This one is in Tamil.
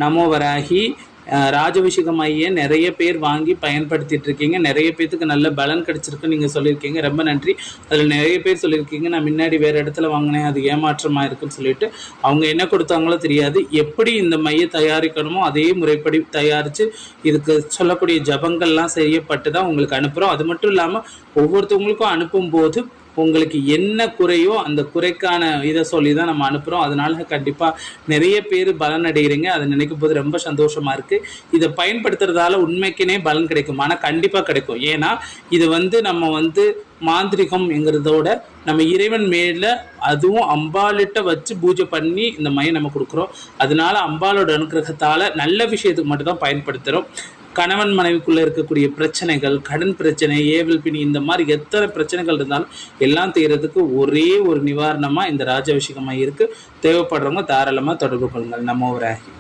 நமோ வராகி. ராஜபிஷேகம் மையை நிறைய பேர் வாங்கி பயன்படுத்திட்டு இருக்கீங்க. நிறைய பேத்துக்கு நல்ல பலன் கிடைச்சிருக்குன்னு நீங்கள் சொல்லியிருக்கீங்க. ரொம்ப நன்றி. அதில் நிறைய பேர் சொல்லியிருக்கீங்க, நான் முன்னாடி வேறு இடத்துல வாங்கினேன், அது ஏமாற்றமாக இருக்குன்னு சொல்லிட்டு. அவங்க என்ன கொடுத்தாங்களோ தெரியாது. எப்படி இந்த மையை தயாரிக்கணுமோ அதே முறைப்படி தயாரித்து இதுக்கு சொல்லக்கூடிய ஜபங்கள்லாம் செய்யப்பட்டு தான் உங்களுக்கு அனுப்புகிறோம். அது மட்டும் இல்லாமல் ஒவ்வொருத்தவங்களுக்கும் அனுப்பும்போது உங்களுக்கு என்ன குறையோ அந்த குறைக்கான இதை சொல்லி தான் நம்ம அனுப்புகிறோம். அதனால கண்டிப்பாக நிறைய பேர் பலன் அடைகிறீங்க. அதை நினைக்கும் போது ரொம்ப சந்தோஷமாக இருக்குது. இதை பயன்படுத்துறதால உண்மைக்குனே பலன் கிடைக்கும். ஆனால் கண்டிப்பாக கிடைக்கும். ஏன்னா இது நம்ம மாந்திரிகம்ங்கிறதோட நம்ம இறைவன் மேலே அதுவும் அம்பாளிட்ட வச்சு பூஜை பண்ணி இந்த மையம் நம்ம கொடுக்குறோம். அதனால அம்பாளோட அனுகிரகத்தால் நல்ல விஷயத்துக்கு மட்டும்தான் பயன்படுத்துகிறோம். கணவன் மனைவிக்குள்ளே இருக்கக்கூடிய பிரச்சனைகள், கடன் பிரச்சனை, ஏவல் பிணி, இந்த மாதிரி எத்தனை பிரச்சனைகள் இருந்தாலும் எல்லாம் செய்கிறதுக்கு ஒரே ஒரு நிவாரணமாக இந்த ராஜாபிஷேகமாக இருக்குது. தேவைப்படுறவங்க தாராளமாக தொடர்பு கொள்ளுங்கள். நமோ வராகி.